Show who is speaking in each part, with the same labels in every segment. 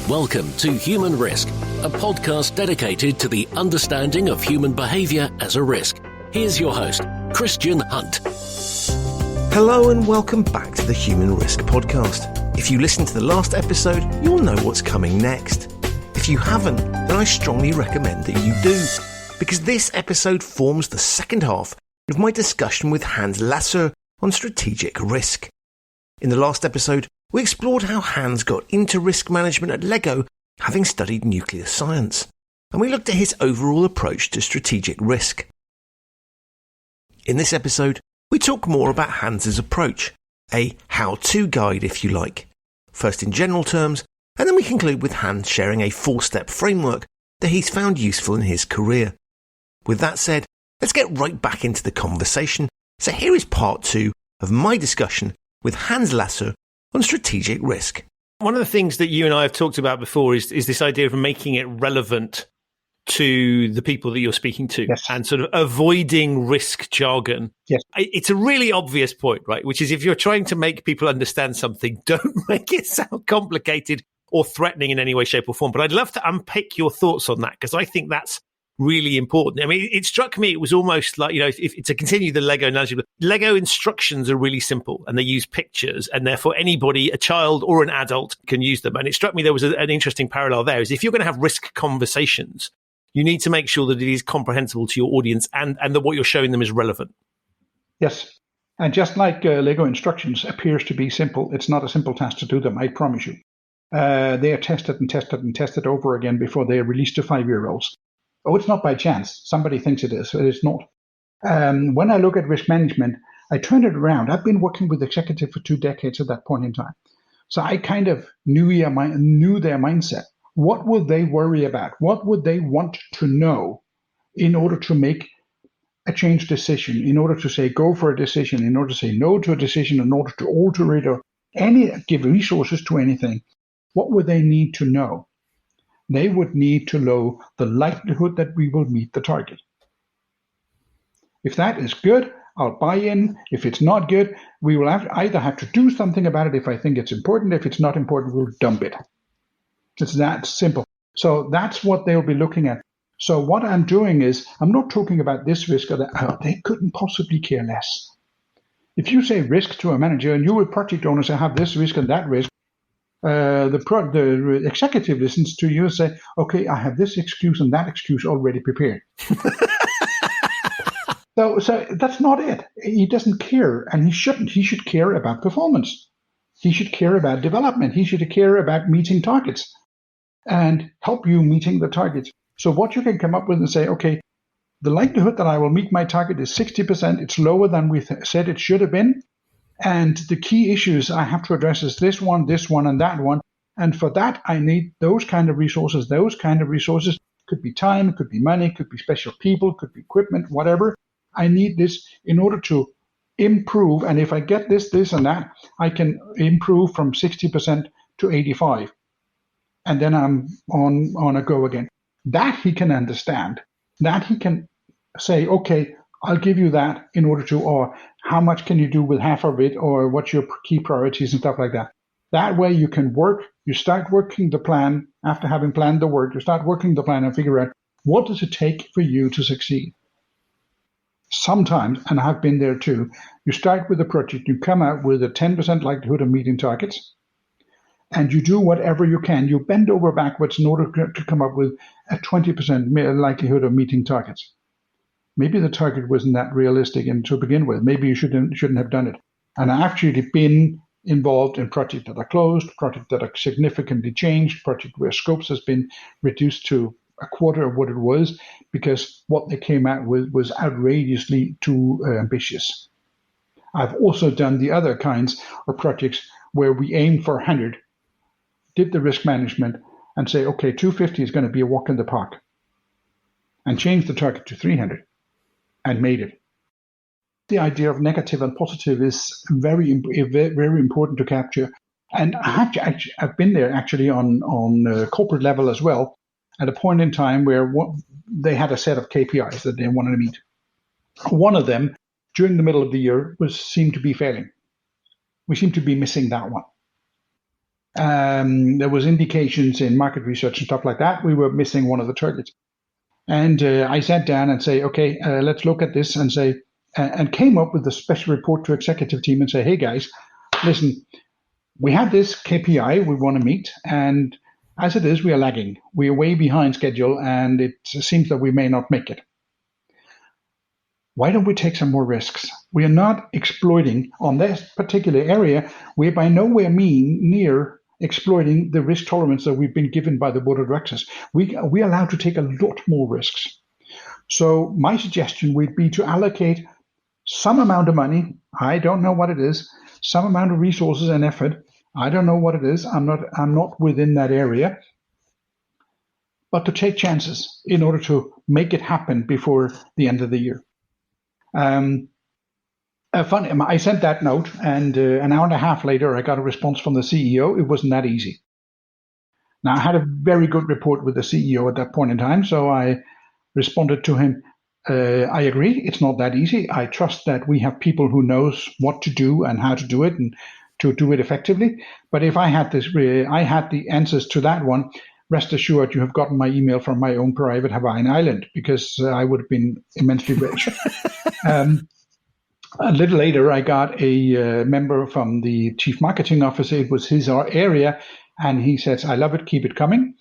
Speaker 1: Welcome to Human Risk, a podcast dedicated to the understanding of human behaviour as a risk. Here's your host, Christian Hunt.
Speaker 2: Hello and welcome back to the Human Risk podcast. If you listened to the last episode, you'll know what's coming next. If you haven't, then I strongly recommend that you do, because this episode forms the second half of my discussion with Hans Læssøe on strategic risk. In the last episode, we explored how Hans got into risk management at LEGO, having studied nuclear science, and we looked at his overall approach to strategic risk. In this episode, we talk more about Hans's approach, a how-to guide if you like, first in general terms, and then we conclude with Hans sharing a 4-step framework that he's found useful in his career. With that said, let's get right back into the conversation. So here is part 2 of my discussion with Hans Læssøe on strategic risk.
Speaker 3: One of the things that you and I have talked about before is this idea of making it relevant to the people that you're speaking to,
Speaker 4: yes,
Speaker 3: and sort of avoiding risk jargon.
Speaker 4: Yes.
Speaker 3: It's a really obvious point, right? Which is if you're trying to make people understand something, don't make it sound complicated or threatening in any way, shape or form. But I'd love to unpick your thoughts on that, because I think that's really important. I mean, it struck me, it was almost like, if to continue the Lego analogy, Lego instructions are really simple and they use pictures, and therefore anybody, a child or an adult, can use them. And it struck me there was an interesting parallel there, is if you're going to have risk conversations, you need to make sure that it is comprehensible to your audience and that what you're showing them is relevant.
Speaker 4: Yes. And just like Lego instructions appears to be simple, it's not a simple task to do them, I promise you. They are tested and tested and tested over again before they are released to 5-year-olds. Oh, it's not by chance. Somebody thinks it is. It is not. When I look at risk management, I turn it around. I've been working with executives for 2 decades at that point in time. So I kind of knew their mindset. What would they worry about? What would they want to know in order to make a change decision, in order to say go for a decision, in order to say no to a decision, in order to alter it or give resources to anything? What would they need to know? They would need to know the likelihood that we will meet the target. If that is good, I'll buy in. If it's not good, we will either have to do something about it if I think it's important. If it's not important, we'll dump it. It's that simple. So that's what they'll be looking at. So what I'm doing is, I'm not talking about this risk or that. Oh, they couldn't possibly care less. If you say risk to a manager and you with project owners have this risk and that risk, the executive listens to you and say, okay, I have this excuse and that excuse already prepared. So that's not it. He doesn't care, and he shouldn't. He should care about performance. He should care about development. He should care about meeting targets and help you meeting the targets. So what you can come up with and say, okay, the likelihood that I will meet my target is 60%. It's lower than we said it should have been. And the key issues I have to address is this one, and that one. And for that, I need those kind of resources. Those kind of resources could be time, could be money, could be special people, could be equipment, whatever. I need this in order to improve. And if I get this, and that, I can improve from 60% to 85%. And then I'm on a go again. That he can understand. That he can say, okay, I'll give you that in order to, or how much can you do with half of it, or what's your key priorities and stuff like that. That way you can you start working the plan after having planned the work, you start working the plan and figure out what does it take for you to succeed. Sometimes, and I've been there too, you start with a project, you come out with a 10% likelihood of meeting targets, and you do whatever you can. You bend over backwards in order to come up with a 20% likelihood of meeting targets. Maybe the target wasn't that realistic and to begin with. Maybe you shouldn't have done it. And I've actually been involved in projects that are closed, projects that are significantly changed, projects where scopes has been reduced to a quarter of what it was because what they came out with was outrageously too ambitious. I've also done the other kinds of projects where we aimed for 100, did the risk management and say, okay, 250 is going to be a walk in the park, and change the target to 300. And made it. The idea of negative and positive is very important to capture. And I've been there actually on a corporate level as well, at a point in time where they had a set of KPIs that they wanted to meet. One of them, during the middle of the year, seemed to be failing. We seem to be missing that one. There was indications in market research and stuff like that. We were missing one of the targets. And I sat down and say, okay, let's look at this and say, and came up with a special report to executive team and say, hey guys, listen, we have this KPI we want to meet, and as it is, we are lagging. We are way behind schedule, and it seems that we may not make it. Why don't we take some more risks? We are not exploiting on this particular area. We're by nowhere near exploiting the risk tolerance that we've been given by the board of directors. We are allowed to take a lot more risks. So my suggestion would be to allocate some amount of money. I don't know what it is. Some amount of resources and effort. I don't know what it is. I'm not within that area. But to take chances in order to make it happen before the end of the year. I sent that note, and an hour and a half later, I got a response from the CEO. It wasn't that easy. Now, I had a very good report with the CEO at that point in time, so I responded to him. I agree, it's not that easy. I trust that we have people who knows what to do and how to do it and to do it effectively. But if I had the answers to that one, rest assured you have gotten my email from my own private Hawaiian island, because I would have been immensely rich. A little later, I got a member from the chief marketing officer. It was his area, and he says, I love it, keep it coming.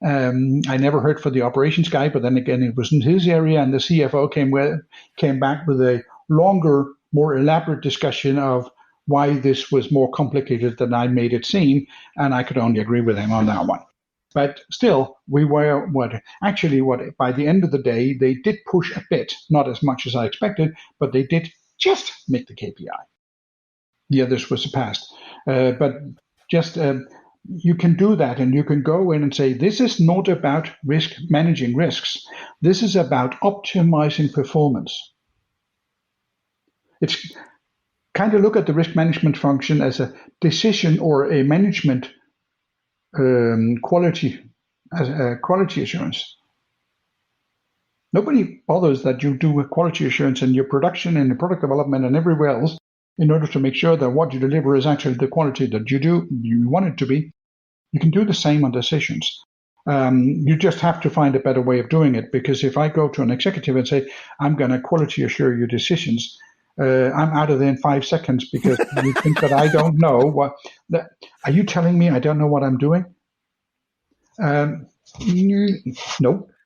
Speaker 4: I never heard for the operations guy, but then again, it wasn't his area, and the CFO came back with a longer, more elaborate discussion of why this was more complicated than I made it seem, and I could only agree with him on that one. But still, we were by the end of the day, they did push a bit, not as much as I expected, but they did just make the KPI. The others were surpassed. But just you can do that, and you can go in and say, this is not about managing risks. This is about optimizing performance. It's kind of look at the risk management function as a decision or a management quality assurance. Nobody bothers that you do a quality assurance in your production and your product development and everywhere else in order to make sure that what you deliver is actually the quality that you want it to be. You can do the same on decisions. You just have to find a better way of doing it, because if I go to an executive and say, I'm going to quality assure your decisions, I'm out of there in 5 seconds, because you think that I don't know what. Are you telling me I don't know what I'm doing? No.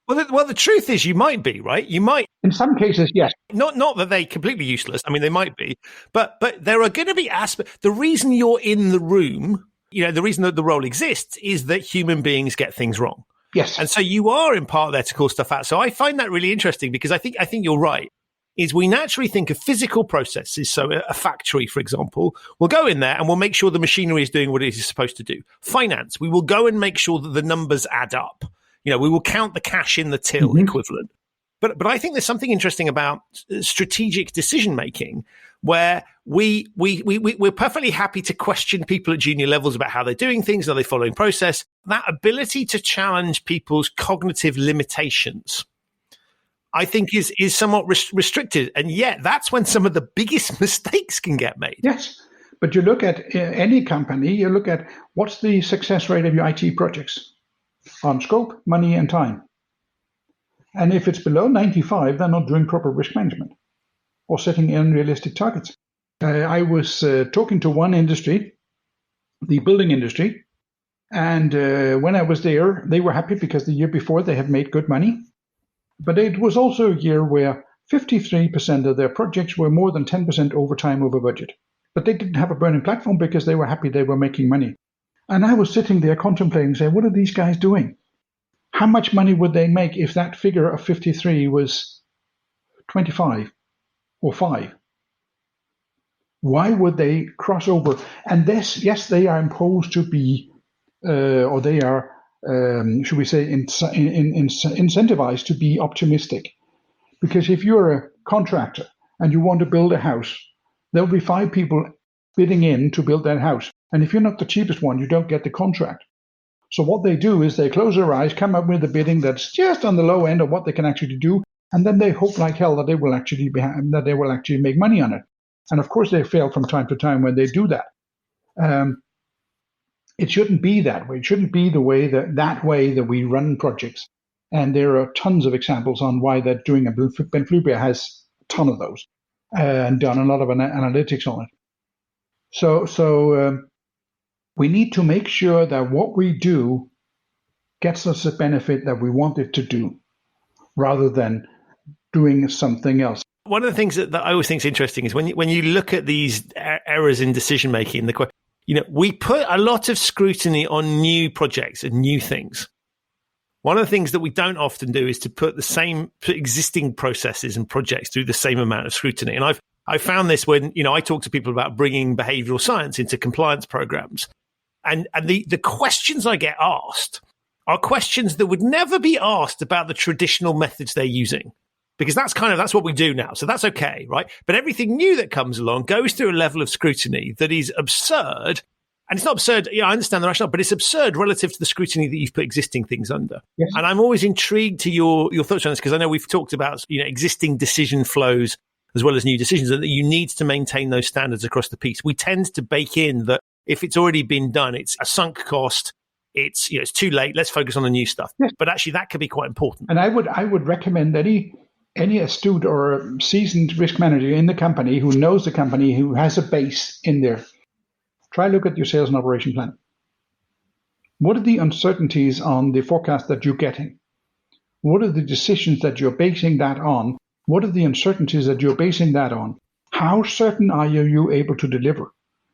Speaker 3: Well, the truth is, you might be, right. You might.
Speaker 4: In some cases, yes.
Speaker 3: Not that they're completely useless. I mean, they might be, but there are going to be aspects. The reason you're in the room, the reason that the role exists is that human beings get things wrong.
Speaker 4: Yes.
Speaker 3: And so you are in part there to call stuff out. So I find that really interesting, because I think you're right. Is we naturally think of physical processes. So a factory, for example, we'll go in there and we'll make sure the machinery is doing what it is supposed to do. Finance, we will go and make sure that the numbers add up. We will count the cash in the till equivalent. But I think there's something interesting about strategic decision making, where we're perfectly happy to question people at junior levels about how they're doing things, are they following process? That ability to challenge people's cognitive limitations, I think is somewhat restricted. And yet that's when some of the biggest mistakes can get made.
Speaker 4: Yes. But you look at any company, you look at what's the success rate of your IT projects on scope, money, and time. And if it's below 95, they're not doing proper risk management or setting unrealistic targets. I was talking to one industry, the building industry, and when I was there, they were happy because the year before they had made good money. But it was also a year where 53% of their projects were more than 10% overtime over budget. But they didn't have a burning platform because they were happy they were making money. And I was sitting there contemplating, saying, what are these guys doing? How much money would they make if that figure of 53 was 25 or 5? Why would they cross over? And this, yes, they are imposed to be, or they are, should we say, incentivized to be optimistic. Because if you're a contractor and you want to build a house, there'll be 5 people bidding in to build that house. And if you're not the cheapest one, you don't get the contract. So what they do is they close their eyes, come up with a bidding that's just on the low end of what they can actually do, and then they hope like hell that they will actually make money on it. And of course, they fail from time to time when they do that. It shouldn't be that way. It shouldn't be the way that way that we run projects. And there are tons of examples on why they're doing it. Ben Fluber has a ton of those and done a lot of analytics on it. So we need to make sure that what we do gets us the benefit that we want it to do, rather than doing something else.
Speaker 3: One of the things that I always think is interesting is when you look at these errors in decision making, we put a lot of scrutiny on new projects and new things. One of the things that we don't often do is to put existing processes and projects through the same amount of scrutiny. And I've found this when I talk to people about bringing behavioral science into compliance programs, and the questions I get asked are questions that would never be asked about the traditional methods they're using, because that's what we do now. So that's okay, right? But everything new that comes along goes through a level of scrutiny that is absurd. And it's not absurd. I understand the rationale, but it's absurd relative to the scrutiny that you've put existing things under.
Speaker 4: Yes.
Speaker 3: And I'm always intrigued to your thoughts on this, because I know we've talked about existing decision flows as well as new decisions, and that you need to maintain those standards across the piece. We tend to bake in that if it's already been done, it's a sunk cost. It's too late. Let's focus on the new stuff.
Speaker 4: Yes.
Speaker 3: But actually, that could be quite important.
Speaker 4: And I would recommend any astute or seasoned risk manager in the company who knows the company, who has a base in there, try look at your sales and operation plan. What are the uncertainties on the forecast that you're getting? What are the decisions that you're basing that on? What are the uncertainties that you're basing that on? How certain are you able to deliver?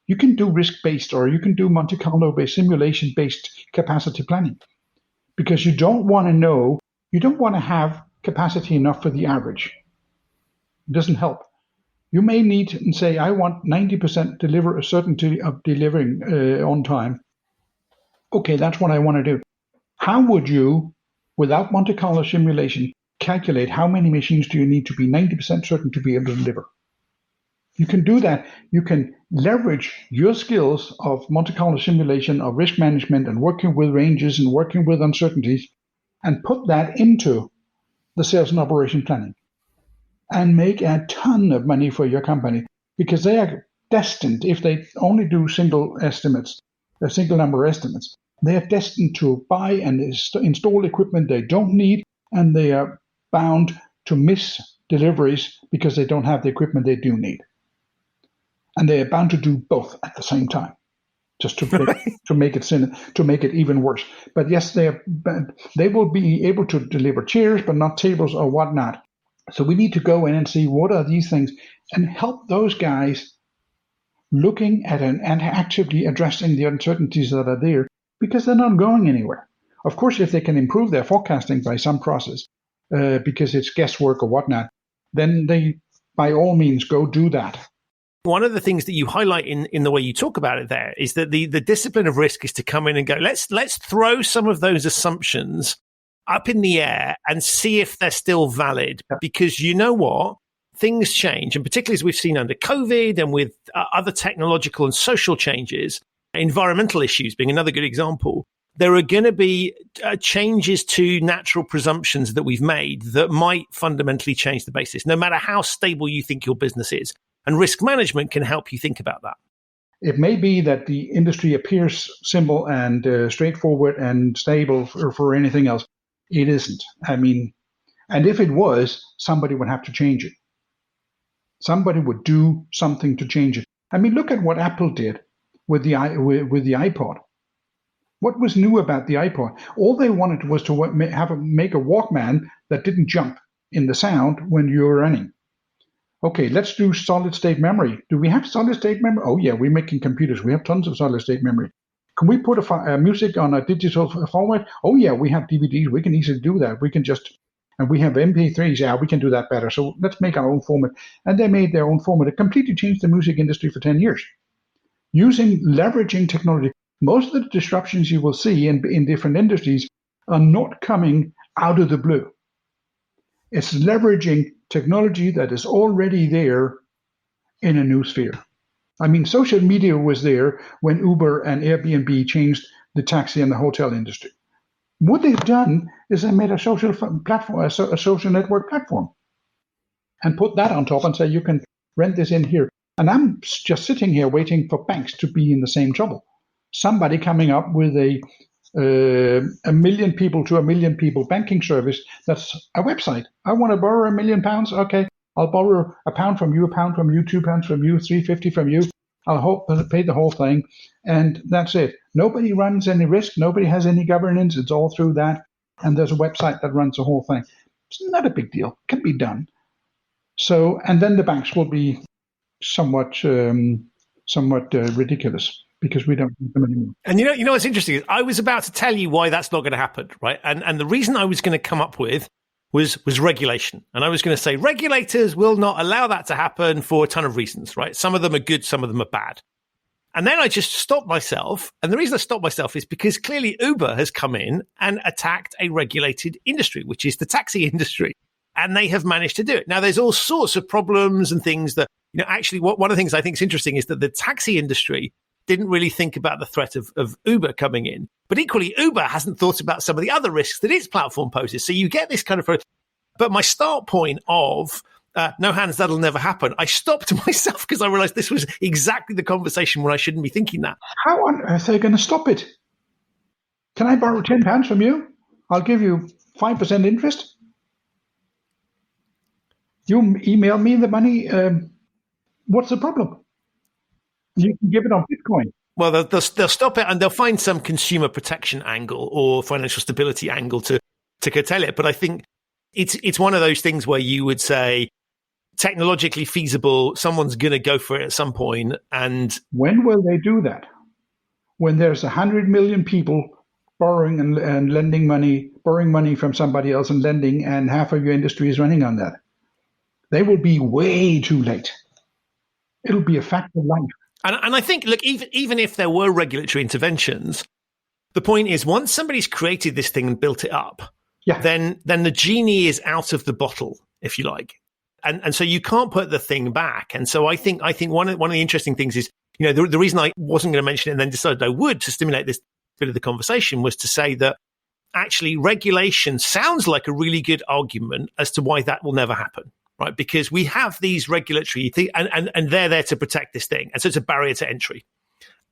Speaker 4: You can do risk-based, or you can do Monte Carlo-based, simulation-based capacity planning, because you don't want to have capacity enough for the average. It doesn't help. You may need to say, I want 90% deliver a certainty of delivering on time. Okay, that's what I want to do. How would you, without Monte Carlo simulation, calculate how many machines do you need to be 90% certain to be able to deliver? You can do that. You can leverage your skills of Monte Carlo simulation, of risk management, and working with ranges and working with uncertainties, and put that into the sales and operation planning, and make a ton of money for your company, because they are destined, if they only do single number estimates, they are destined to buy and install equipment they don't need, and they are bound to miss deliveries because they don't have the equipment they do need. And they are bound to do both at the same time, just to make it even worse. But yes, they will be able to deliver chairs, but not tables or whatnot. So we need to go in and see what are these things, and help those guys looking at and actively addressing the uncertainties that are there, because they're not going anywhere. Of course, if they can improve their forecasting by some process, because it's guesswork or whatnot, then they, by all means, go do that.
Speaker 3: One of the things that you highlight in the way you talk about it there is that the discipline of risk is to come in and go, let's throw some of those assumptions up in the air and see if they're still valid. Because you know what? Things change. And particularly as we've seen under COVID and with other technological and social changes, environmental issues being another good example, there are going to be changes to natural presumptions that we've made that might fundamentally change the basis, no matter how stable you think your business is. And risk management can help you think about that.
Speaker 4: It may be that the industry appears simple and straightforward and stable for anything else. It isn't. I mean, and if it was, somebody would have to change it. Somebody would do something to change it. I mean, look at what Apple did with the iPod. What was new about the iPod? All they wanted was to make a Walkman that didn't jump in the sound when you were running. Okay, let's do solid state memory. Do we have solid state memory? Oh yeah, we're making computers. We have tons of solid state memory. Can we put music on a digital format? Oh yeah, we have DVDs. We can easily do that. And we have MP3s. Yeah, we can do that better. So let's make our own format. And they made their own format. It completely changed the music industry for 10 years. Leveraging technology. Most of the disruptions you will see in different industries are not coming out of the blue. It's leveraging technology that is already there in a new sphere. I mean, social media was there when Uber and Airbnb changed the taxi and the hotel industry. What they've done is they made a social platform, a social network platform, and put that on top and say, you can rent this in here. And I'm just sitting here waiting for banks to be in the same trouble. somebody coming up with a million people to a million people banking service that's a website. I want to borrow £1 million. Okay, I'll borrow £1 from you, £1 from you, £2 from you, £3.50 from you. I'll pay the whole thing, and that's it. Nobody runs any risk. Nobody has any governance. It's all through that, and there's a website that runs the whole thing. It's not a big deal. It can be done. So, and then the banks will be somewhat ridiculous, because we don't need them anymore.
Speaker 3: And you know what's interesting is I was about to tell you why that's not going to happen, right? And the reason I was going to come up with was regulation. And I was going to say regulators will not allow that to happen for a ton of reasons, right? Some of them are good, some of them are bad. And then I just stopped myself. And the reason I stopped myself is because clearly Uber has come in and attacked a regulated industry, which is the taxi industry. And they have managed to do it. Now, there's all sorts of problems and things that, actually, one of the things I think is interesting is that the taxi industry didn't really think about the threat of Uber coming in. But equally, Uber hasn't thought about some of the other risks that its platform poses. So you get this kind of... But my start point of, no, Hans, that'll never happen, I stopped myself because I realized this was exactly the conversation where I shouldn't be thinking that.
Speaker 4: How on earth are they going to stop it? Can I borrow £10 from you? I'll give you 5% interest. You email me the money. What's the problem? You can give it on Bitcoin.
Speaker 3: Well, they'll stop it, and they'll find some consumer protection angle or financial stability angle to curtail it. But I think it's one of those things where you would say technologically feasible, someone's going to go for it at some point. And
Speaker 4: when will they do that? When there's 100 million people borrowing and lending money, borrowing money from somebody else and lending, and half of your industry is running on that. They will be way too late. It'll be a fact of life.
Speaker 3: And I think, look, even if there were regulatory interventions, the point is once somebody's created this thing and built it up, then the genie is out of the bottle, if you like. And so you can't put the thing back. And so I think one of the interesting things is, the reason I wasn't going to mention it and then decided I would to stimulate this bit of the conversation was to say that actually regulation sounds like a really good argument as to why that will never happen. Right, because we have these regulatory and they're there to protect this thing. And so it's a barrier to entry.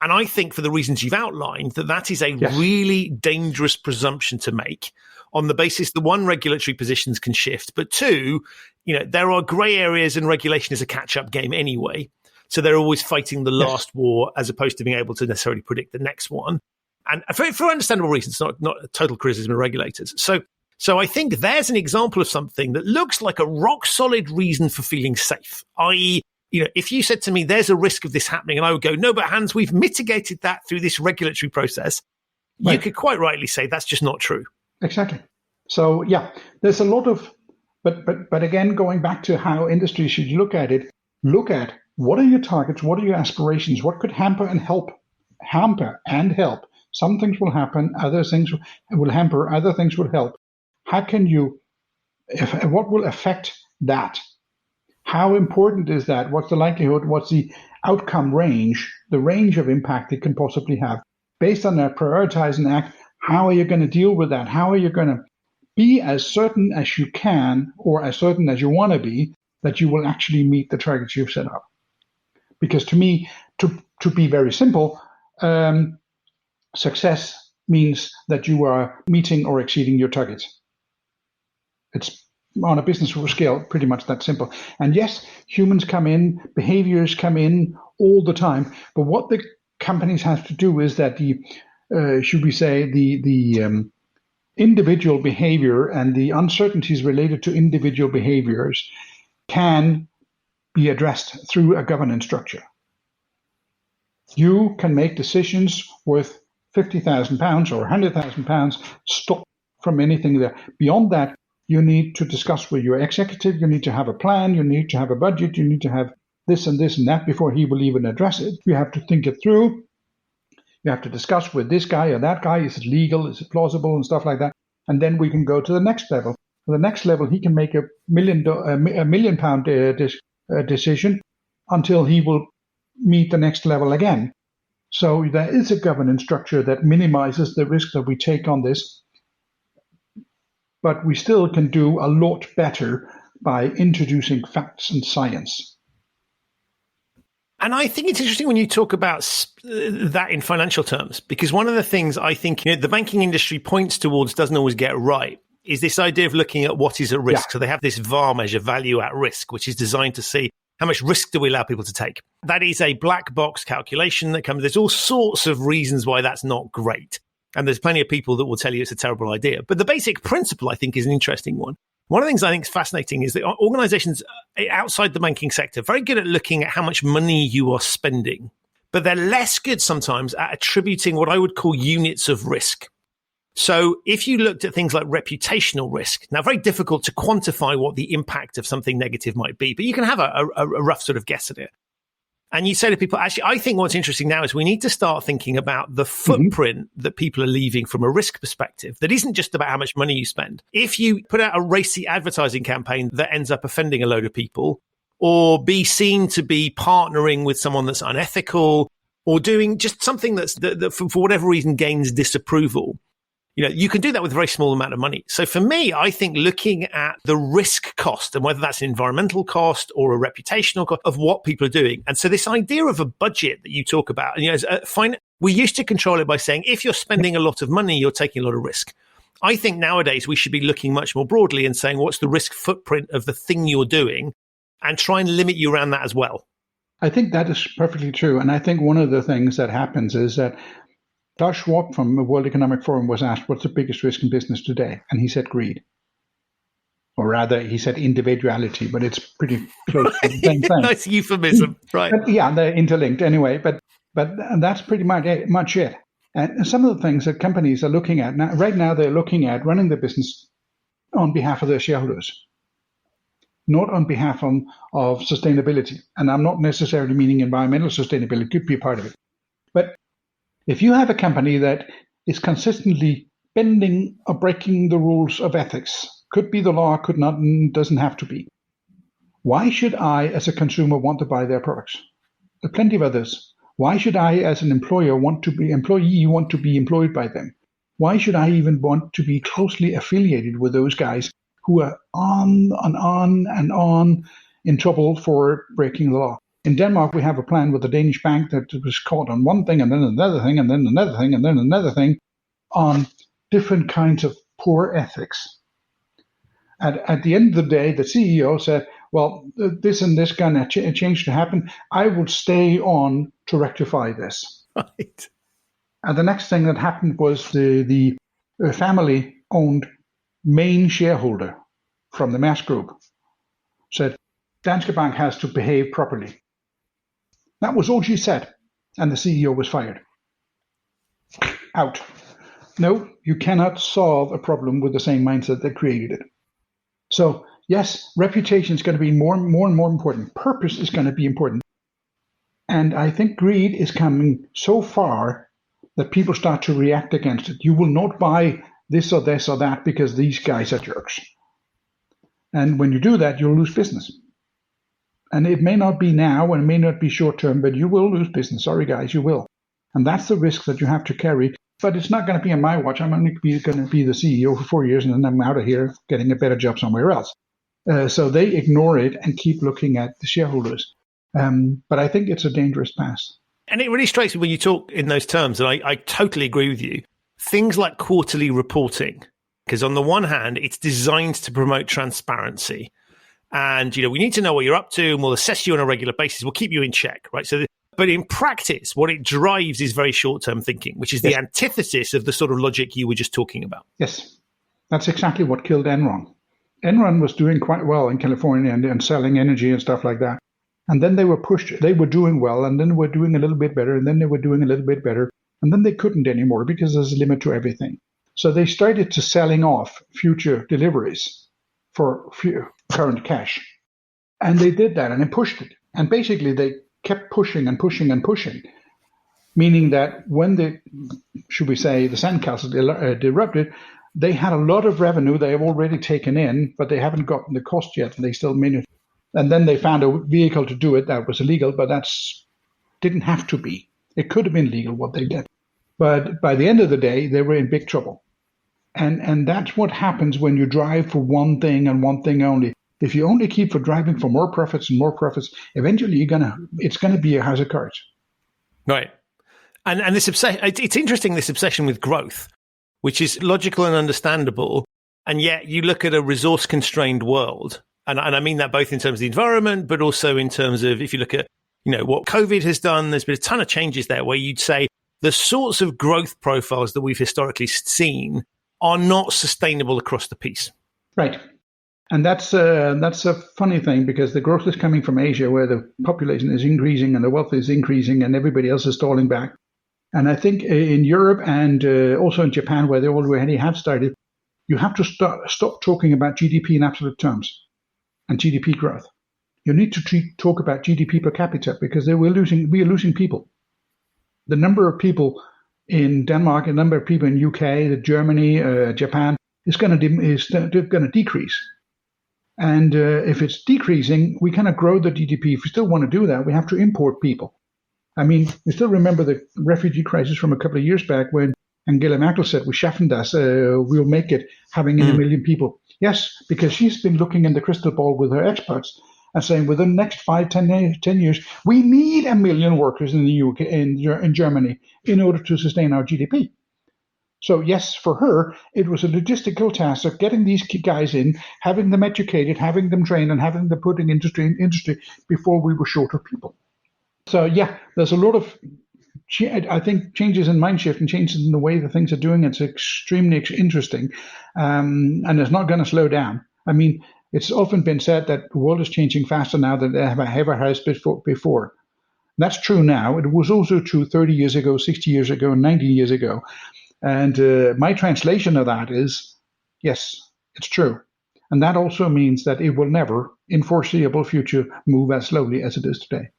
Speaker 3: And I think for the reasons you've outlined, that is a really dangerous presumption to make on the basis that one, regulatory positions can shift, but two, there are grey areas and regulation is a catch-up game anyway. So they're always fighting the last war as opposed to being able to necessarily predict the next one. And for understandable reasons, not a total criticism of regulators. So I think there's an example of something that looks like a rock solid reason for feeling safe. I.e., if you said to me, there's a risk of this happening, and I would go, no, but Hans, we've mitigated that through this regulatory process. Right. You could quite rightly say that's just not true.
Speaker 4: Exactly. So, there's a lot of, but again, going back to how industry should look at it, look at what are your targets, what are your aspirations, what could hamper and help. Some things will happen, other things will hamper, other things will help. How can you, what will affect that? How important is that? What's the likelihood? What's the outcome range, the range of impact it can possibly have? Based on that, prioritize and act. How are you going to deal with that? How are you going to be as certain as you can, or as certain as you want to be, that you will actually meet the targets you've set up? Because to me, to be very simple, success means that you are meeting or exceeding your targets. It's on a business scale, pretty much that simple. And yes, humans come in, behaviors come in all the time. But what the companies have to do is that the individual behavior and the uncertainties related to individual behaviors can be addressed through a governance structure. You can make decisions worth £50,000 or £100,000, stop from anything there. Beyond that, you need to discuss with your executive, you need to have a plan, you need to have a budget, you need to have this and this and that before he will even address it. You have to think it through. You have to discuss with this guy or that guy, is it legal, is it plausible, and stuff like that. And then we can go to the next level. For the next level, he can make a £1 million decision until he will meet the next level again. So there is a governance structure that minimizes the risk that we take on this. But we still can do a lot better by introducing facts and science.
Speaker 3: And I think it's interesting when you talk about that in financial terms, because one of the things I think the banking industry points towards, doesn't always get right, is this idea of looking at what is at risk. Yeah. So they have this VAR measure, value at risk, which is designed to see how much risk do we allow people to take. That is a black box calculation that comes. There's all sorts of reasons why that's not great. And there's plenty of people that will tell you it's a terrible idea. But the basic principle, I think, is an interesting one. One of the things I think is fascinating is that organizations outside the banking sector are very good at looking at how much money you are spending, but they're less good sometimes at attributing what I would call units of risk. So if you looked at things like reputational risk, now very difficult to quantify what the impact of something negative might be, but you can have a rough sort of guess at it. And you say to people, actually, I think what's interesting now is we need to start thinking about the footprint that people are leaving from a risk perspective. That isn't just about how much money you spend. If you put out a racy advertising campaign that ends up offending a load of people, or be seen to be partnering with someone that's unethical, or doing just something that for whatever reason gains disapproval, you can do that with a very small amount of money. So for me, I think looking at the risk cost, and whether that's an environmental cost or a reputational cost of what people are doing. And so this idea of a budget that you talk about, we used to control it by saying, if you're spending a lot of money, you're taking a lot of risk. I think nowadays we should be looking much more broadly and saying, what's the risk footprint of the thing you're doing, and try and limit you around that as well.
Speaker 4: I think that is perfectly true. And I think one of the things that happens is that Klaus Schwab from the World Economic Forum was asked, what's the biggest risk in business today? And he said greed. Or rather, he said individuality, but it's pretty close to the same thing.
Speaker 3: Nice euphemism, right?
Speaker 4: But yeah, they're interlinked anyway, but that's pretty much it. And some of the things that companies are looking at, right now they're looking at running the business on behalf of their shareholders, not on behalf of sustainability. And I'm not necessarily meaning environmental sustainability, could be a part of it. But if you have a company that is consistently bending or breaking the rules of ethics, could be the law, could not, doesn't have to be, why should I, as a consumer, want to buy their products? There are plenty of others. Why should I, as an employee, want to be employed by them? Why should I even want to be closely affiliated with those guys who are on and on in trouble for breaking the law? In Denmark, we have a plan with a Danish bank that was caught on one thing and then another thing and then another thing and then another thing on different kinds of poor ethics. At the end of the day, the CEO said, well, this and this kind of change to happen. I will stay on to rectify this.
Speaker 3: Right.
Speaker 4: And the next thing that happened was the family-owned main shareholder from the Maersk Group said, Danske Bank has to behave properly. That was all she said, and the CEO was fired. Out. No, you cannot solve a problem with the same mindset that created it. So, yes, reputation is going to be more and more important. Purpose is going to be important. And I think greed is coming so far that people start to react against it. You will not buy this or that because these guys are jerks. And when you do that, you'll lose business. And it may not be now and it may not be short term, but you will lose business. Sorry, guys, you will. And that's the risk that you have to carry. But it's not going to be on my watch. I'm only going to be the CEO for 4 years and then I'm out of here getting a better job somewhere else. So they ignore it and keep looking at the shareholders. But I think it's a dangerous path.
Speaker 3: And it really strikes me when you talk in those terms, and I totally agree with you, things like quarterly reporting, because on the one hand, it's designed to promote transparency. And, we need to know what you're up to and we'll assess you on a regular basis. We'll keep you in check, right? But in practice, what it drives is very short-term thinking, which is the antithesis of the sort of logic you were just talking about.
Speaker 4: Yes, that's exactly what killed Enron. Enron was doing quite well in California and selling energy and stuff like that. And then they were pushed. They were doing well, and then were doing a little bit better, and then they were doing a little bit better. And then they couldn't anymore because there's a limit to everything. So they started to selling off future deliveries for current cash. And they did that, and they pushed it. And basically, they kept pushing and pushing and pushing, meaning that when the sandcastle erupted, they had a lot of revenue they have already taken in, but they haven't gotten the cost yet, and they still made it. And then they found a vehicle to do it that was illegal, but didn't have to be. It could have been legal what they did. But by the end of the day, they were in big trouble. And that's what happens when you drive for one thing and one thing only. If you only keep for driving for more profits and more profits, eventually it's gonna be a house of cards.
Speaker 3: Right. And this it's interesting, this obsession with growth, which is logical and understandable. And yet you look at a resource constrained world, and I mean that both in terms of the environment, but also in terms of, if you look at, what COVID has done, there's been a ton of changes there where you'd say the sorts of growth profiles that we've historically seen are not sustainable across the piece.
Speaker 4: Right. And that's a funny thing, because the growth is coming from Asia, where the population is increasing and the wealth is increasing and everybody else is stalling back. And I think in Europe and also in Japan, where they already have started, you have to stop talking about GDP in absolute terms and GDP growth. You need to talk about GDP per capita, because we are losing people. The number of people in Denmark, the number of people in UK, Germany, Japan is going to decrease. And if it's decreasing, we cannot grow the GDP. If we still want to do that, we have to import people. I mean, we still remember the refugee crisis from a couple of years back when Angela Merkel said, "We schaffen das, we'll make it, having in 1 million people." Yes, because she's been looking in the crystal ball with her experts and saying within the next 10 years, we need 1 million workers in the UK, in Germany, in order to sustain our GDP. So yes, for her, it was a logistical task of getting these guys in, having them educated, having them trained, and having them put in industry before we were short of people. So yeah, there's a lot of, I think, changes in mind shift and changes in the way that things are doing. It's extremely interesting, and it's not going to slow down. I mean, it's often been said that the world is changing faster now than it ever has before. That's true now. It was also true 30 years ago, 60 years ago, and 90 years ago. And my translation of that is, yes, it's true. And that also means that it will never, in foreseeable future, move as slowly as it is today.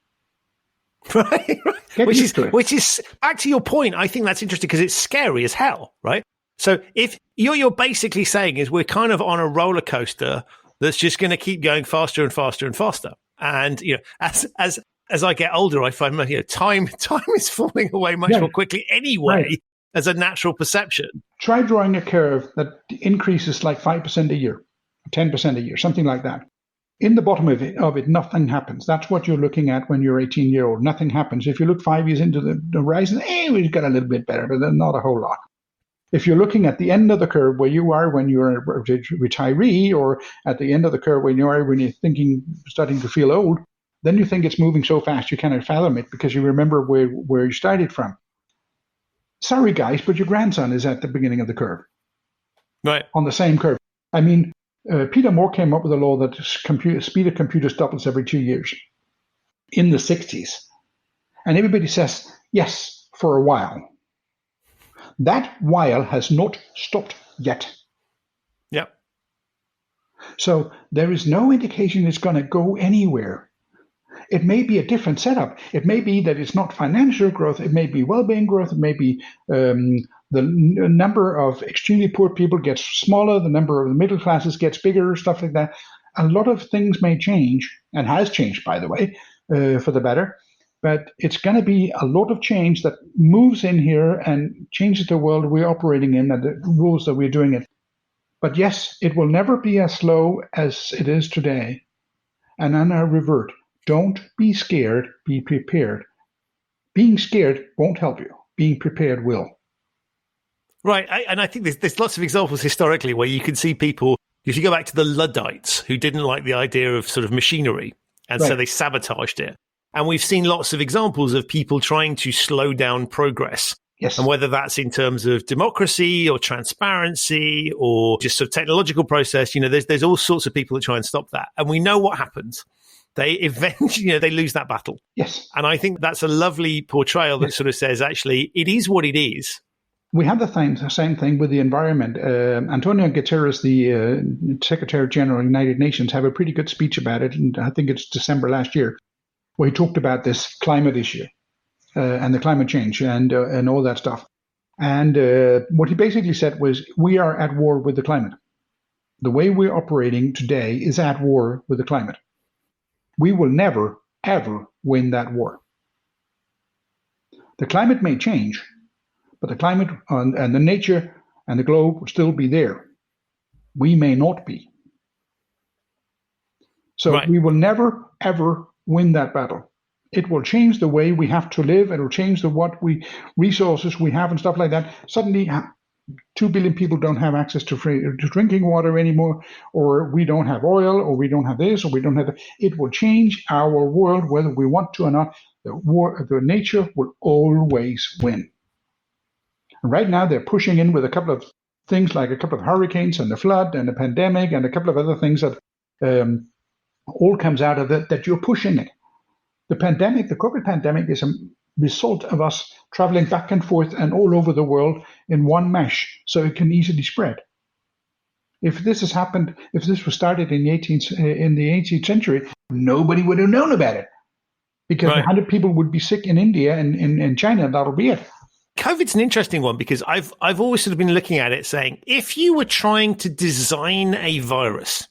Speaker 3: Right. Which is back to your point. I think that's interesting because it's scary as hell, right? So if you're basically saying is we're kind of on a roller coaster that's just going to keep going faster and faster and faster. And as I get older, I find time is falling away much more quickly anyway. Right. As a natural perception.
Speaker 4: Try drawing a curve that increases like 5% a year, 10% a year, something like that. In the bottom of it, nothing happens. That's what you're looking at when you're 18-year-old. Nothing happens. If you look 5 years into the horizon, we've got a little bit better, but then not a whole lot. If you're looking at the end of the curve where you are when you're a retiree, or at the end of the curve when you're starting to feel old, then you think it's moving so fast you cannot fathom it because you remember where you started from. Sorry, guys, but your grandson is at the beginning of the curve.
Speaker 3: Right.
Speaker 4: On the same curve. I mean, Peter Moore came up with a law that speed of computers doubles every 2 years in the 60s. And everybody says, yes, for a while. That while has not stopped yet.
Speaker 3: Yep.
Speaker 4: So there is no indication it's going to go anywhere. It may be a different setup. It may be that it's not financial growth. It may be well-being growth. It may be the number of extremely poor people gets smaller. The number of the middle classes gets bigger, stuff like that. A lot of things may change, and has changed, by the way, for the better. But it's going to be a lot of change that moves in here and changes the world we're operating in and the rules that we're doing it. But yes, it will never be as slow as it is today. And then I revert. Don't be scared, be prepared. Being scared won't help you. Being prepared will.
Speaker 3: Right. And I think there's lots of examples historically where you can see people, if you go back to the Luddites, who didn't like the idea of sort of machinery, and so they sabotaged it. And we've seen lots of examples of people trying to slow down progress.
Speaker 4: Yes.
Speaker 3: And whether that's in terms of democracy or transparency or just sort of technological process, there's all sorts of people that try and stop that. And we know what happens. They eventually, they lose that battle.
Speaker 4: Yes.
Speaker 3: And I think that's a lovely portrayal that sort of says, actually, it is what it is.
Speaker 4: We have the same thing with the environment. Antonio Guterres, the Secretary General of the United Nations, have a pretty good speech about it. And I think it's December last year, where he talked about this climate issue and the climate change and all that stuff. And what he basically said was, we are at war with the climate. The way we're operating today is at war with the climate. We will never, ever win that war. The climate may change, but the climate and the nature and the globe will still be there. We may not be. So we will never, ever win that battle. It will change the way we have to live. It will change resources we have and stuff like that. Suddenly, 2 billion people don't have access to drinking water anymore, or we don't have oil, or we don't have this, or we don't have that. It will change our world whether we want to or not. The nature will always win. And right now, they're pushing in with a couple of things like a couple of hurricanes and the flood and the pandemic and a couple of other things that all comes out of it, that you're pushing it. The pandemic, the COVID pandemic, is a result of us traveling back and forth and all over the world in one mesh, so it can easily spread. If this has happened, if this was started in the 18th century, nobody would have known about it, because 100 people would be sick in India and in China, and that'll be it.
Speaker 3: COVID's an interesting one, because I've always sort of been looking at it saying, if you were trying to design a virus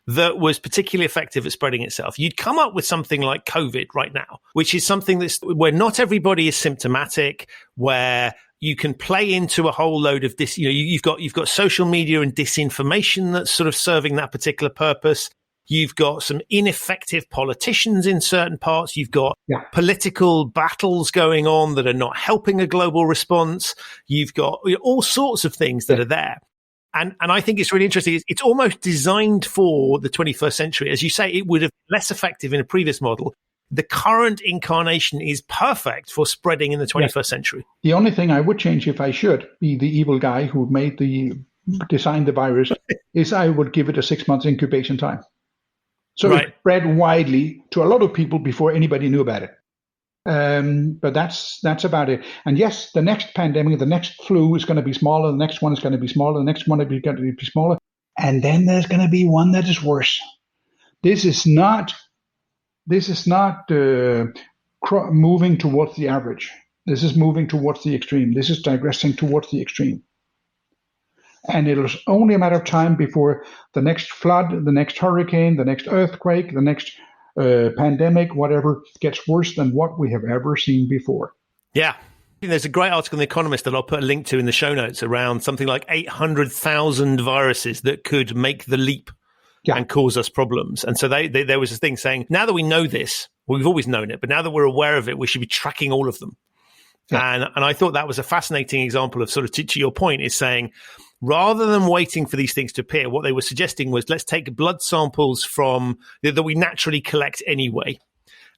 Speaker 3: that was particularly effective at spreading itself, you'd come up with something like COVID right now, which is something where not everybody is symptomatic, where you can play into a whole load of this. You've got social media and disinformation that's sort of serving that particular purpose. You've got some ineffective politicians in certain parts. You've got political battles going on that are not helping a global response. You've got all sorts of things that are there. And I think it's really interesting. It's almost designed for the 21st century. As you say, it would have been less effective in a previous model. The current incarnation is perfect for spreading in the 21st century.
Speaker 4: The only thing I would change, if I should be the evil guy who designed the virus, is I would give it a 6 months incubation time. So it spread widely to a lot of people before anybody knew about it. But that's about it. And yes, the next pandemic, the next flu is going to be smaller. The next one is going to be smaller. The next one is going to be smaller. And then there's going to be one that is worse. This is not moving towards the average. This is moving towards the extreme. This is digressing towards the extreme. And it's only a matter of time before the next flood, the next hurricane, the next earthquake, the next pandemic, whatever, gets worse than what we have ever seen before.
Speaker 3: Yeah. There's a great article in The Economist that I'll put a link to in the show notes around something like 800,000 viruses that could make the leap and cause us problems. And so there was a thing saying, now that we know this, well, we've always known it, but now that we're aware of it, we should be tracking all of them. Yeah. And I thought that was a fascinating example of sort of, to your point, is saying, rather than waiting for these things to appear, what they were suggesting was, let's take blood samples that we naturally collect anyway,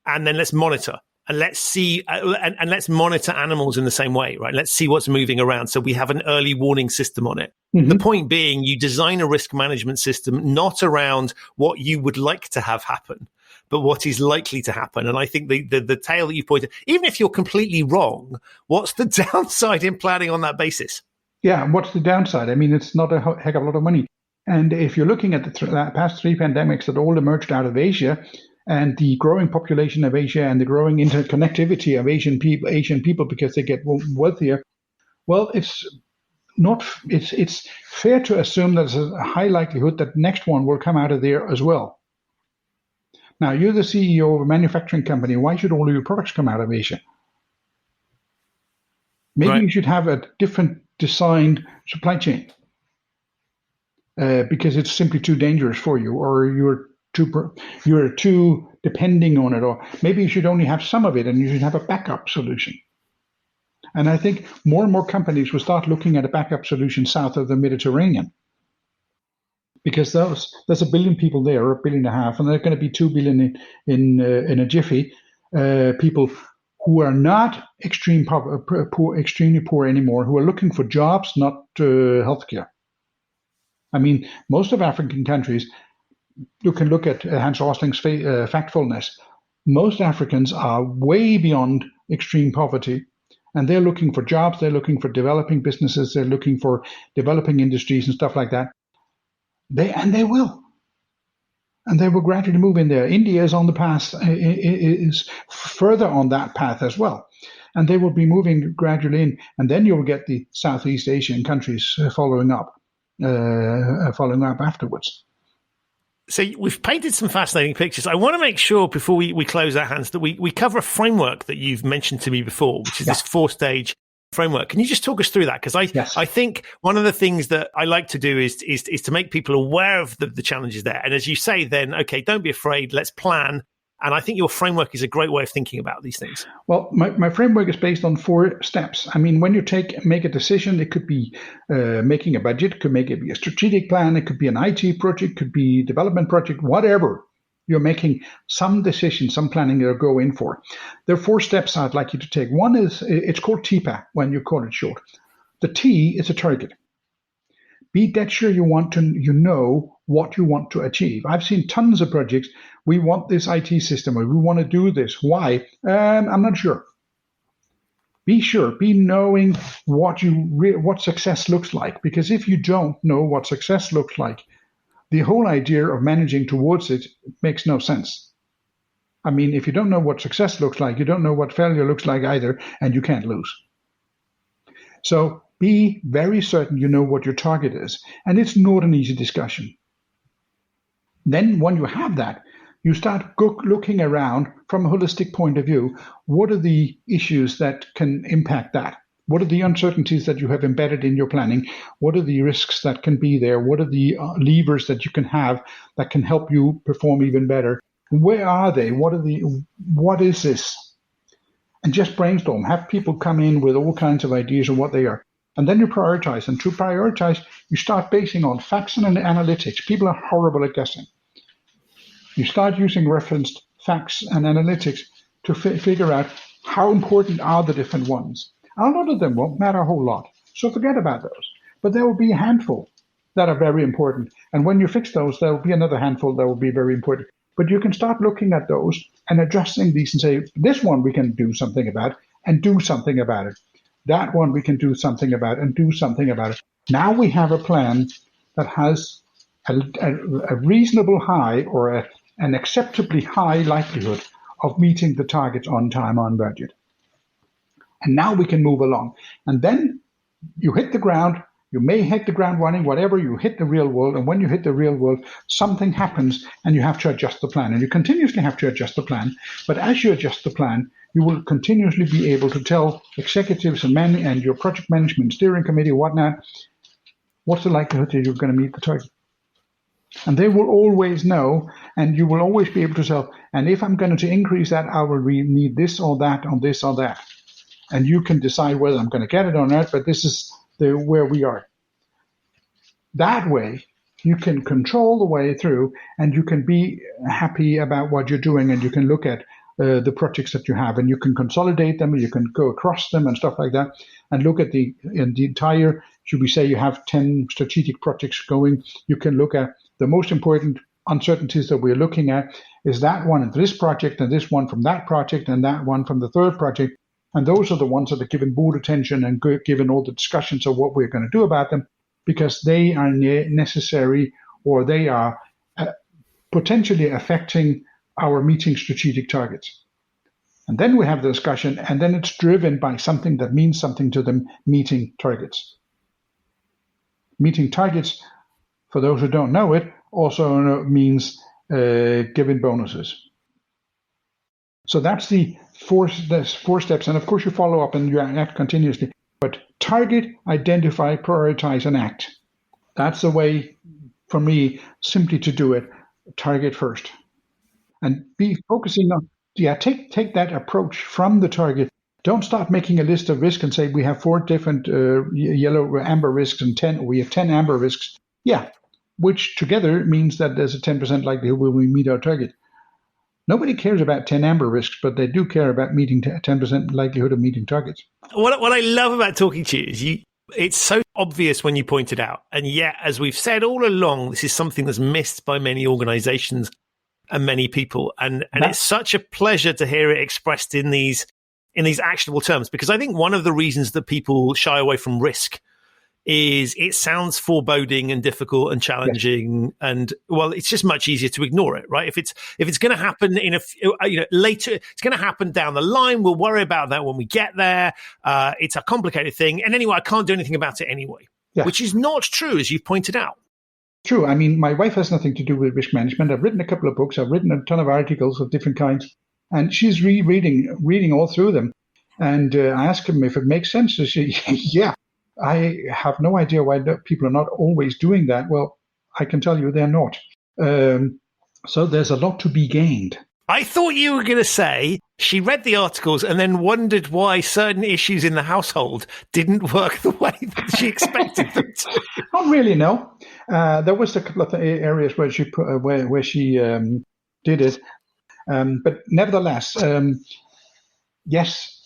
Speaker 3: and then let's monitor and let's see and let's monitor animals in the same way, right? Let's see what's moving around, so we have an early warning system on it. Mm-hmm. The point being, you design a risk management system not around what you would like to have happen, but what is likely to happen. And I think the tale that you pointed, even if you're completely wrong, what's the downside in planning on that basis?
Speaker 4: Yeah, what's the downside? I mean, it's not a heck of a lot of money. And if you're looking at the past 3 pandemics that all emerged out of Asia, and the growing population of Asia and the growing interconnectivity of Asian people because they get wealthier, well, it's fair to assume that there's a high likelihood that the next one will come out of there as well. Now, you're the CEO of a manufacturing company. Why should all of your products come out of Asia? Maybe you should have a different designed supply chain because it's simply too dangerous for you, or you're too depending on it, or maybe you should only have some of it and you should have a backup solution. And I think more and more companies will start looking at a backup solution south of the Mediterranean, because there's 1 billion people there, or 1.5 billion, and there's going to be 2 billion in a jiffy, people who are not extremely poor anymore, who are looking for jobs, not healthcare. I mean, most of African countries, you can look at Hans Rosling's Factfulness. Most Africans are way beyond extreme poverty, and they're looking for jobs, they're looking for developing businesses, they're looking for developing industries and stuff like that. They will. And they will gradually move in there. India is on the path, is further on that path as well. And they will be moving gradually in. And then you'll get the Southeast Asian countries following up afterwards.
Speaker 3: So we've painted some fascinating pictures. I want to make sure before we close out, Hans, that we cover a framework that you've mentioned to me before, which is this 4-stage framework. Can you just talk us through that? Because I think one of the things that I like to do is to make people aware of the challenges there. And as you say, then, okay, don't be afraid, let's plan. And I think your framework is a great way of thinking about these things.
Speaker 4: Well, my framework is based on 4 steps. I mean, when you make a decision, it could be making a budget, it could be a strategic plan, it could be an IT project, could be development project, whatever. You're making some decision, some planning you're going for. There are 4 steps I'd like you to take. One is, it's called TPA when you call it short. The T is a target. Be dead sure you know what you want to achieve. I've seen tons of projects. We want this IT system, or we want to do this. Why? I'm not sure. Be sure. Be knowing what success looks like. Because if you don't know what success looks like, the whole idea of managing towards it makes no sense. I mean, if you don't know what success looks like, you don't know what failure looks like either, and you can't lose. So be very certain you know what your target is. And it's not an easy discussion. Then when you have that, you start looking around from a holistic point of view. What are the issues that can impact that? What are the uncertainties that you have embedded in your planning? What are the risks that can be there? What are the levers that you can have that can help you perform even better? Where are they? What is this? And just brainstorm. Have people come in with all kinds of ideas of what they are. And then you prioritize. And to prioritize, you start basing on facts and analytics. People are horrible at guessing. You start using referenced facts and analytics to figure out how important are the different ones. A lot of them won't matter a whole lot, so forget about those. But there will be a handful that are very important. And when you fix those, there will be another handful that will be very important. But you can start looking at those and adjusting these and say, this one we can do something about and do something about it. That one we can do something about and do something about it. Now we have a plan that has a reasonable high or an acceptably high likelihood of meeting the targets on time, on budget. And now we can move along. And then you hit the ground. You may hit the ground running, whatever, you hit the real world. And when you hit the real world, something happens and you have to adjust the plan. And you continuously have to adjust the plan. But as you adjust the plan, you will continuously be able to tell executives and your project management steering committee, whatnot, what's the likelihood that you're going to meet the target. And they will always know, and you will always be able to tell, and if I'm going to increase that, I will need this or that on this or that. And you can decide whether I'm going to get it or not, but this is where we are. That way, you can control the way through, and you can be happy about what you're doing, and you can look at the projects that you have, and you can consolidate them, and you can go across them and stuff like that, and look at the entire, should we say you have 10 strategic projects going, you can look at the most important uncertainties that we're looking at is that one in this project, and this one from that project, and that one from the third project. And those are the ones that are given board attention and given all the discussions of what we're going to do about them, because they are necessary, or they are potentially affecting our meeting strategic targets. And then we have the discussion, and then it's driven by something that means something to them, meeting targets. Meeting targets, for those who don't know it, also means giving bonuses. So that's the four steps. And of course, you follow up and you act continuously. But target, identify, prioritize, and act. That's the way, for me, simply to do it. Target first. And be focusing on, take that approach from the target. Don't start making a list of risks and say we have 4 different yellow, amber risks and we have 10 amber risks. Yeah, which together means that there's a 10% likelihood we meet our target. Nobody cares about 10 amber risks, but they do care about meeting 10% likelihood of meeting targets.
Speaker 3: What I love about talking to you is it's so obvious when you point it out. And yet, as we've said all along, this is something that's missed by many organizations and many people. And it's such a pleasure to hear it expressed in these actionable terms, because I think one of the reasons that people shy away from risk is it sounds foreboding and difficult and challenging, yes. And well, it's just much easier to ignore it, right? If it's going to happen later, it's going to happen down the line. We'll worry about that when we get there. It's a complicated thing, and anyway, I can't do anything about it anyway, yeah. Which is not true, as you've pointed out.
Speaker 4: True. I mean, my wife has nothing to do with risk management. I've written a couple of books. I've written a ton of articles of different kinds, and she's reading all through them. And I asked him if it makes sense. He said, yeah, I have no idea why people are not always doing that. Well, I can tell you they're not. So there's a lot to be gained.
Speaker 3: I thought you were going to say she read the articles and then wondered why certain issues in the household didn't work the way that she expected them to.
Speaker 4: Not really, no. There was a couple of areas where she where she did it, but nevertheless, yes,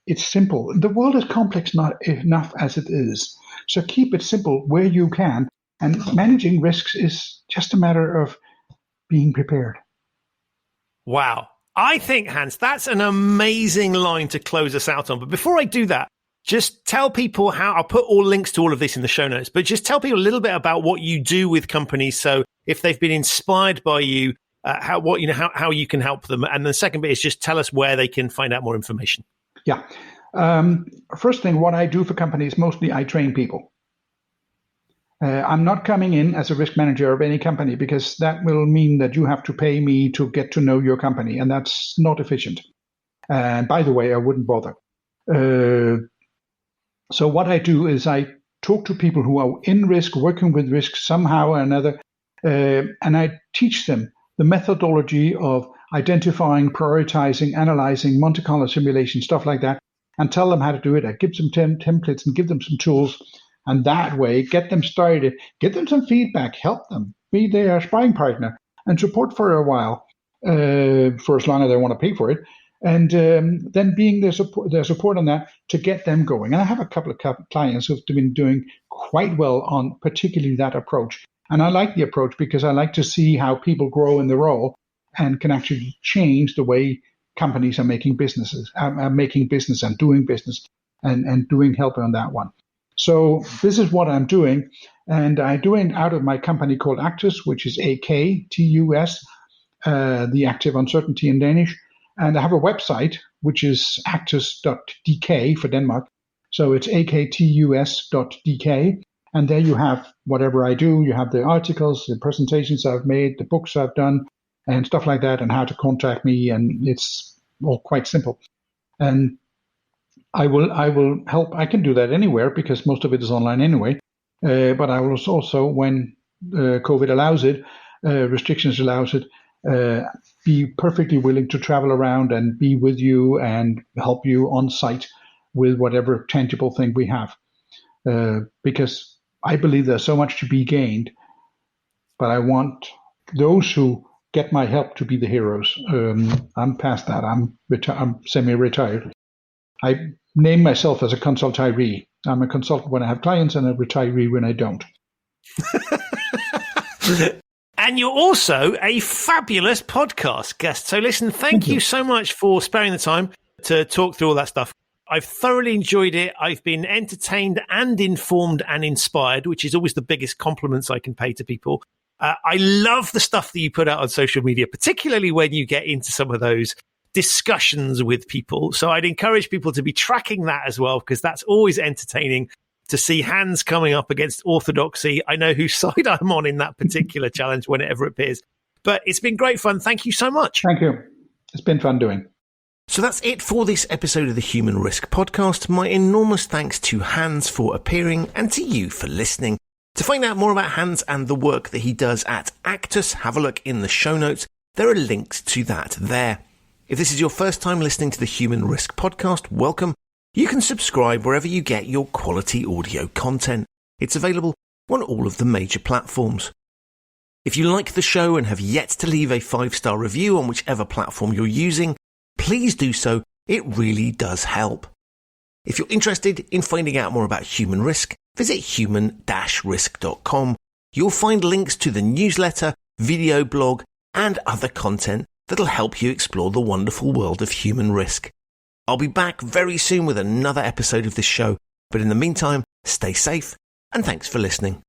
Speaker 4: it's simple. The world is complex enough as it is, so keep it simple where you can. And managing risks is just a matter of being prepared.
Speaker 3: Wow. I think, Hans, that's an amazing line to close us out on. But before I do that, just tell people how, I'll put all links to all of this in the show notes, but just tell people a little bit about what you do with companies. So if they've been inspired by you, how you can help them. And the second bit is just tell us where they can find out more information.
Speaker 4: Yeah. First thing, what I do for companies, mostly I train people. I'm not coming in as a risk manager of any company because that will mean that you have to pay me to get to know your company, and that's not efficient. And by the way, I wouldn't bother. So what I do is I talk to people who are in risk, working with risk somehow or another, and I teach them the methodology of identifying, prioritizing, analyzing, Monte Carlo simulation, stuff like that, and tell them how to do it. I give them templates and give them some tools. And that way, get them started, get them some feedback, help them, be their sparring partner, and support for a while, for as long as they want to pay for it, and then being their support on that to get them going. And I have a couple of clients who've been doing quite well on particularly that approach. And I like the approach because I like to see how people grow in the role and can actually change the way companies are making business and doing business and doing help on that one. So this is what I'm doing, and I'm doing out of my company called Actus, which is AKTUS, the active uncertainty in Danish. And I have a website, which is actus.dk for Denmark. So it's aktus.dk. And there you have whatever I do. You have the articles, the presentations I've made, the books I've done, and stuff like that, and how to contact me. And it's all quite simple. And I will help. I can do that anywhere because most of it is online anyway. But I will also, when COVID allows it, restrictions allows it, be perfectly willing to travel around and be with you and help you on site with whatever tangible thing we have. Because I believe there's so much to be gained, but I want those who get my help to be the heroes. I'm past that. I'm semi-retired. I name myself as a consultiree. I'm a consultant when I have clients and a retiree when I don't.
Speaker 3: And you're also a fabulous podcast guest. So listen, thank you so much for sparing the time to talk through all that stuff. I've thoroughly enjoyed it. I've been entertained and informed and inspired, which is always the biggest compliments I can pay to people. I love the stuff that you put out on social media, particularly when you get into some of those discussions with people. So I'd encourage people to be tracking that as well, because that's always entertaining to see Hans coming up against orthodoxy. I know whose side I'm on in that particular challenge whenever it appears. But it's been great fun. Thank you so much.
Speaker 4: Thank you. It's been fun doing.
Speaker 2: So that's it for this episode of the Human Risk Podcast. My enormous thanks to Hans for appearing and to you for listening. To find out more about Hans and the work that he does at Actus, have a look in the show notes. There are links to that there. If this is your first time listening to the Human Risk Podcast, welcome. You can subscribe wherever you get your quality audio content. It's available on all of the major platforms. If you like the show and have yet to leave a 5-star review on whichever platform you're using, please do so. It really does help. If you're interested in finding out more about human risk, visit human-risk.com. You'll find links to the newsletter, video blog, and other content that'll help you explore the wonderful world of human risk. I'll be back very soon with another episode of this show, but in the meantime, stay safe and thanks for listening.